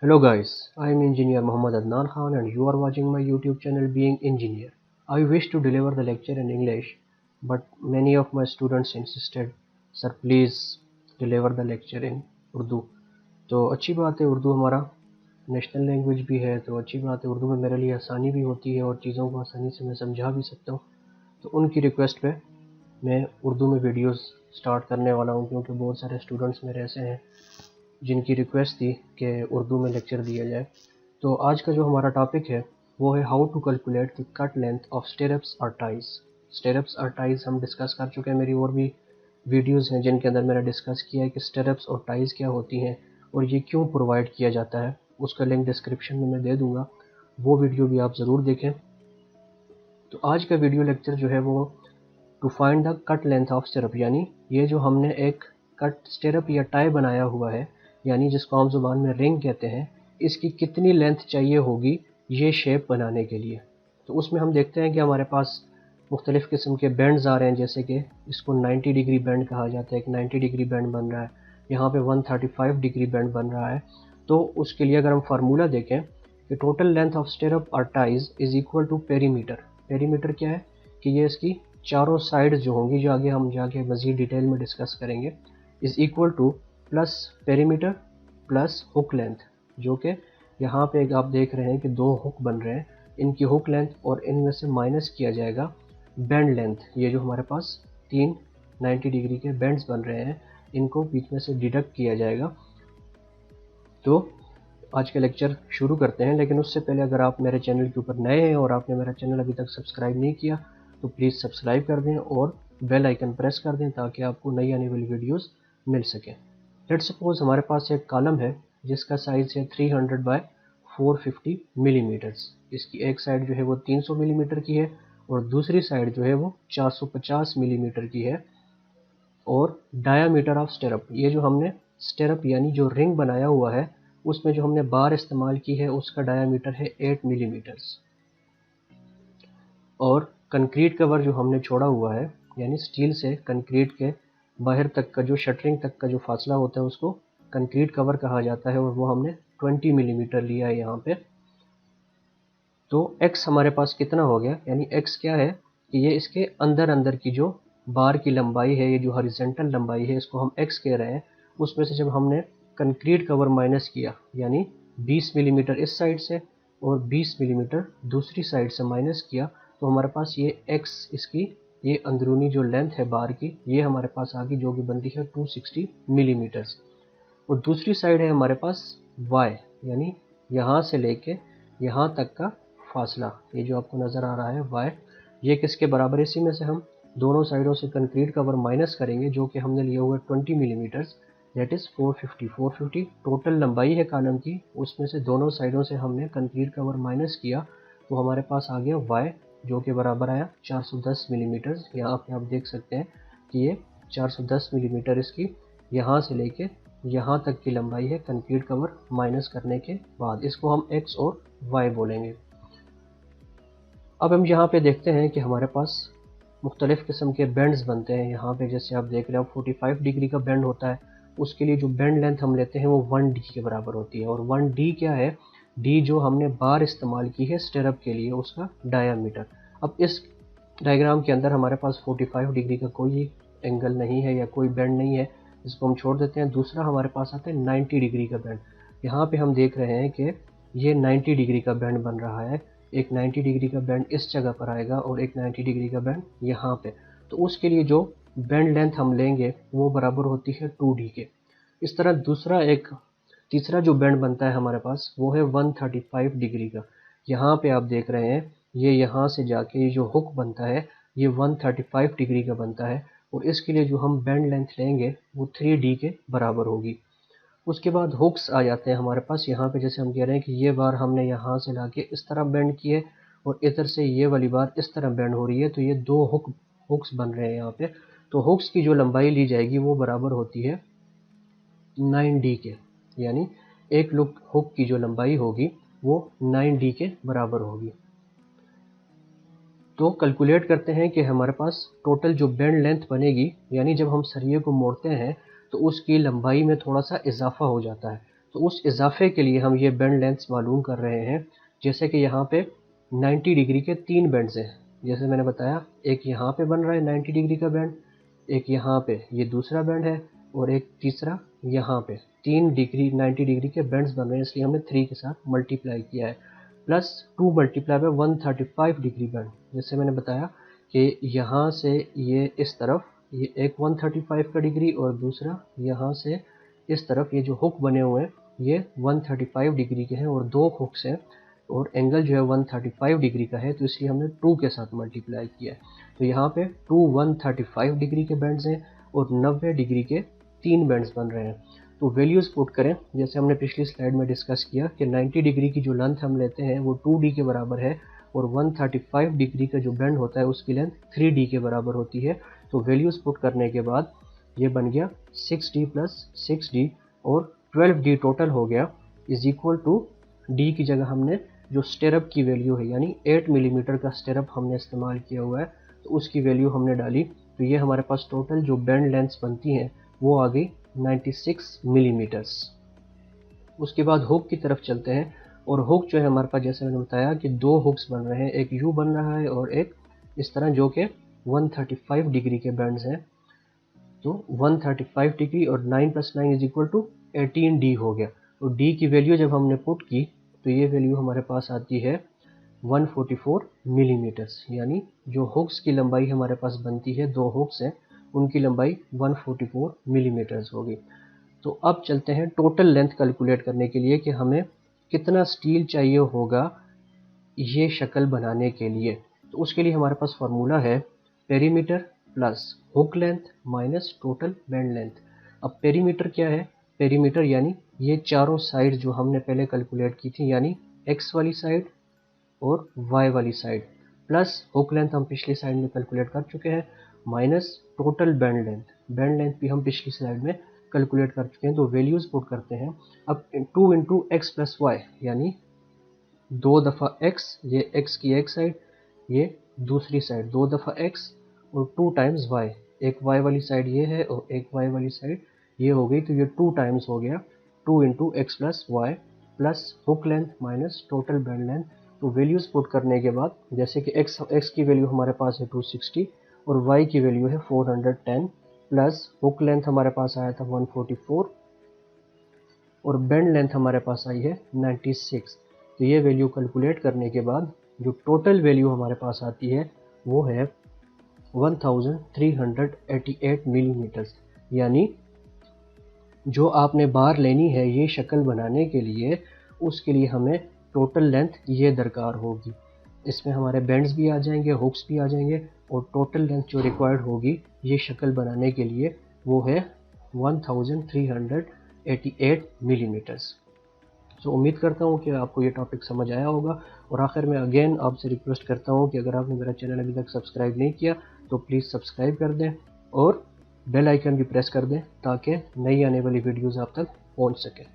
Hello guys, I am engineer Muhammad Adnan Khan and you are watching my YouTube channel Being Engineer. I wish to deliver the lecture in English, but many of my students insisted, sir please deliver the lecture in Urdu. तो अच्छी बात है, उर्दू हमारा national language भी है, तो अच्छी बात है, उर्दू में मेरे लिए आसानी भी होती है और चीज़ों को आसानी से मैं समझा भी सकता हूँ। तो उनकी रिक्वेस्ट पे मैं उर्दू में वीडियोस स्टार्ट करने वाला हूँ, क्योंकि बहुत सारे स्टूडेंट्स मेरे ऐसे हैं जिनकी रिक्वेस्ट थी कि उर्दू में लेक्चर दिया जाए। तो आज का जो हमारा टॉपिक है वो है how to calculate the cut length of stirrups और टाइज। स्टिरअप्स और टाइज हम डिस्कस कर चुके हैं, मेरी और भी वीडियोस हैं जिनके अंदर मैंने डिस्कस किया है कि स्टिरअप्स और टाइज क्या होती हैं और ये क्यों प्रोवाइड किया जाता है। उसका लिंक डिस्क्रिप्शन में मैं दे दूँगा, वो वीडियो भी आप ज़रूर देखें। तो आज का वीडियो लेक्चर जो है वो to find the cut length of stirrup, यानी ये जो हमने एक कट स्टिरअप या टाई बनाया हुआ है, यानी जिसको हम ज़ुबान में रिंग कहते हैं, इसकी कितनी लेंथ चाहिए होगी ये शेप बनाने के लिए। तो उसमें हम देखते हैं कि हमारे पास मुख्तलिफ़ किस्म के बैंड्स आ रहे हैं, जैसे कि इसको 90 डिग्री बैंड कहा जाता है, एक 90 डिग्री बैंड बन रहा है, यहाँ पे 135 डिग्री बैंड बन रहा है। तो उसके लिए अगर हम फार्मूला देखें कि टोटल लेंथ ऑफ स्टिरअप और ties is equal to perimeter. Perimeter क्या है कि ये इसकी चारों साइड जो होंगी, जो आगे हम जाके मज़ीद डिटेल में डिस्कस करेंगे, is equal two plus perimeter plus hook length, जो कि यहाँ पे आप देख रहे हैं कि दो हुक बन रहे हैं, इनकी हुक लेंथ और इनमें से माइनस किया जाएगा बैंड लेंथ। ये जो हमारे पास तीन 90 डिग्री के बैंड्स बन रहे हैं, इनको बीच में से डिडक्ट किया जाएगा। तो आज का लेक्चर शुरू करते हैं, लेकिन उससे पहले अगर आप मेरे चैनल के ऊपर नए हैं और आपने मेरा चैनल अभी तक सब्सक्राइब नहीं किया तो प्लीज़ सब्सक्राइब कर दें और बेल आइकन प्रेस कर दें ताकि आपको नई आने वाली वीडियोस मिल सकें। लेट्स सपोज हमारे पास एक कॉलम है जिसका साइज़ है 300 बाय 450 मिलीमीटर्स। इसकी एक साइड जो है वो 300 मिलीमीटर की है और दूसरी साइड जो है वो 450 मिलीमीटर की है। और डायामीटर ऑफ स्टिरअप, ये जो हमने स्टिरअप यानी जो रिंग बनाया हुआ है उसमें जो हमने बार इस्तेमाल की है उसका डायामीटर है 8 मिलीमीटर्स। और कंक्रीट कवर जो हमने छोड़ा हुआ है, यानी स्टील से कंक्रीट के बाहर तक का जो शटरिंग तक का जो फासला होता है उसको कंक्रीट कवर कहा जाता है, और वो हमने 20 मिलीमीटर लिया है यहाँ पे। तो x हमारे पास कितना हो गया, यानी x क्या है कि ये इसके अंदर अंदर की जो बार की लंबाई है, ये जो हॉरिजॉन्टल लंबाई है इसको हम x कह रहे हैं। उसमें से जब हमने कंक्रीट कवर माइनस किया, यानी 20 मिलीमीटर इस साइड से और 20 मिलीमीटर दूसरी साइड से माइनस किया, तो हमारे पास ये x, इसकी ये अंदरूनी जो लेंथ है बार की, ये हमारे पास आ गई, जो कि बनती है 260 मिलीमीटर्स। और दूसरी साइड है हमारे पास y, यानी यहाँ से लेके यहाँ तक का फासला, ये जो आपको नज़र आ रहा है y, ये किसके बराबर है। इसी में से हम दोनों साइडों से कंक्रीट कवर माइनस करेंगे, जो कि हमने लिया हुआ है 20 मिलीमीटर्स, दैट इज़ 450 टोटल लंबाई है कॉलम की, उसमें से दोनों साइडों से हमने कंक्रीट कवर माइनस किया, तो हमारे पास आ गया y, जो कि बराबर आया 410 मिलीमीटर्स। यहाँ पे आप देख सकते हैं कि ये 410 मिलीमीटर इसकी यहाँ से लेके यहाँ तक की लंबाई है कंक्रीट कवर माइनस करने के बाद। इसको हम x और y बोलेंगे। अब हम यहाँ पे देखते हैं कि हमारे पास मुख्तलिफ़ किस्म के बैंड्स बनते हैं। यहाँ पे जैसे आप देख रहे हो 45 डिग्री का बैंड होता है, उसके लिए जो बैंड लेंथ हम लेते हैं वो 1d के बराबर होती है। और 1d क्या है, d जो हमने बार इस्तेमाल की है स्टिरअप के लिए, उसका डायामीटर। अब इस डायग्राम के अंदर हमारे पास 45 डिग्री का कोई एंगल नहीं है या कोई बैंड नहीं है, इसको हम छोड़ देते हैं। दूसरा हमारे पास आता है 90 डिग्री का बैंड। यहाँ पे हम देख रहे हैं कि ये 90 डिग्री का बैंड बन रहा है, एक 90 डिग्री का बैंड इस जगह पर आएगा और एक 90 डिग्री का बैंड यहाँ पे। तो उसके लिए जो बैंड लेंथ हम लेंगे वो बराबर होती है 2d के। इस तरह दूसरा एक तीसरा जो बैंड बनता है हमारे पास वो है 135 डिग्री का। यहाँ पे आप देख रहे हैं ये यहाँ से जाके ये जो हुक बनता है ये 135 डिग्री का बनता है, और इसके लिए जो हम बैंड लेंथ लेंगे वो 3d के बराबर होगी। उसके बाद हुक्स आ जाते हैं हमारे पास। यहाँ पे जैसे हम कह रहे हैं कि ये बार हमने यहाँ से लाके इस तरह बेंड की है और इधर से ये वाली बार इस तरह बेंड हो रही है, तो ये दो हुक्स बन रहे हैं यहाँ पे। तो हुक्स की जो लंबाई ली जाएगी वो बराबर होती है 9d के, यानी एक हुक की जो लंबाई होगी वो 9d के बराबर होगी। तो कैलकुलेट करते हैं कि हमारे पास टोटल जो बैंड लेंथ बनेगी, यानी जब हम सरिये को मोड़ते हैं तो उसकी लंबाई में थोड़ा सा इजाफा हो जाता है, तो उस इजाफे के लिए हम ये बेंड लेंथ्स मालूम कर रहे हैं। जैसे कि यहाँ पे 90 डिग्री के 3 बेंड्स हैं, जैसे मैंने बताया, एक यहाँ पे बन रहा है 90 डिग्री का बेंड, एक यहाँ पे ये दूसरा बेंड है, और एक तीसरा यहाँ पे। 3 डिग्री 90 डिग्री के बेंड्स बन रहे हैं, इसलिए हमने 3 के साथ मल्टीप्लाई किया है। Plus 2 multiply by 135 degree bend, जैसे मैंने बताया कि यहाँ से ये इस तरफ ये एक 135 का डिग्री, और दूसरा यहाँ से इस तरफ ये जो हुक बने हुए हैं ये 135 डिग्री के हैं, और 2 हुक्स हैं, और एंगल जो है 135 डिग्री का है, तो इसलिए हमने 2 के साथ मल्टीप्लाई किया है। तो यहाँ पे 2 135 डिग्री के बेंड्स हैं और 90 डिग्री के 3 बेंड्स बन रहे हैं। तो वैल्यूज़ पुट करें, जैसे हमने पिछली स्लाइड में डिस्कस किया कि 90 डिग्री की जो लेंथ हम लेते हैं वो 2d के बराबर है, और 135 डिग्री का जो बेंड होता है उसकी लेंथ 3d के बराबर होती है। तो वैल्यूज़ पुट करने के बाद ये बन गया 6d प्लस 6d, और 12d टोटल हो गया, इज इक्वल टू d की जगह हमने जो स्टेरअप की वैल्यू है, यानी 8 मिलीमीटर का स्टेरअप हमने इस्तेमाल किया हुआ है, तो उसकी वैल्यू हमने डाली। तो ये हमारे पास टोटल जो बेंड लेंथ्स बनती हैं वो आ गई 96 मिलीमीटर्स। उसके बाद हुक की तरफ चलते हैं, और हुक जो है हमारे पास, जैसे मैंने बताया कि 2 हुक्स बन रहे हैं, एक यू बन रहा है और एक इस तरह, जो कि 135 डिग्री के बेंड्स हैं। तो 135 डिग्री और 9 + 9 इज इक्वल टू 18d हो गया। तो d की वैल्यू जब हमने पुट की तो ये वैल्यू हमारे पास आती है 144 मिलीमीटर्स, यानी जो हुक्स की लंबाई हमारे पास बनती है, 2 हुक्स हैं, उनकी लंबाई 144 मिलीमीटर्स होगी। तो अब चलते हैं टोटल लेंथ कैलकुलेट करने के लिए कि हमें कितना स्टील चाहिए होगा ये शक्ल बनाने के लिए। तो उसके लिए हमारे पास फार्मूला है perimeter plus hook length minus total bend length. अब पेरीमीटर क्या है? पेरीमीटर यानी ये चारों साइड जो हमने पहले कैलकुलेट की थी, यानी एक्स वाली साइड और वाई वाली साइड, प्लस हुक लेंथ हम पिछली साइड में कैलकुलेट कर चुके हैं, minus total bend length. Bend length भी हम पिछली स्लाइड में कैलकुलेट कर चुके हैं। तो वैल्यूज पुट करते हैं। अब 2 × x + y, यानी 2 दफ़ा x, ये x की एक साइड, ये दूसरी साइड, 2 दफ़ा x और 2 टाइम्स y। एक y वाली साइड ये है और एक y वाली साइड ये हो गई, तो ये 2 टाइम्स हो गया। 2 × x + y plus hook length minus total bend length. तो वैल्यूज पुट करने के बाद, जैसे कि x की वैल्यू हमारे पास है 260 और y की वैल्यू है 410, प्लस हुक लेंथ हमारे पास आया था 144 और बेंड लेंथ हमारे पास आई है 96। तो ये वैल्यू कैलकुलेट करने के बाद जो टोटल वैल्यू हमारे पास आती है वो है 1388 मिलीमीटर्स, यानी जो आपने बार लेनी है ये शक्ल बनाने के लिए, उसके लिए हमें टोटल लेंथ ये दरकार होगी। इसमें हमारे बेंड्स भी आ जाएंगे, हुक्स भी आ जाएंगे, और टोटल लेंथ जो रिक्वायर्ड होगी ये शक्ल बनाने के लिए वो है 1388 मिलीमीटर्स। सो उम्मीद करता हूँ कि आपको ये टॉपिक समझ आया होगा। और आखिर में अगेन आपसे रिक्वेस्ट करता हूँ कि अगर आपने मेरा चैनल अभी तक सब्सक्राइब नहीं किया तो प्लीज़ सब्सक्राइब कर दें और बेल आइकन भी प्रेस कर दें ताकि नई आने वाली वीडियोज़ आप तक पहुँच सकें।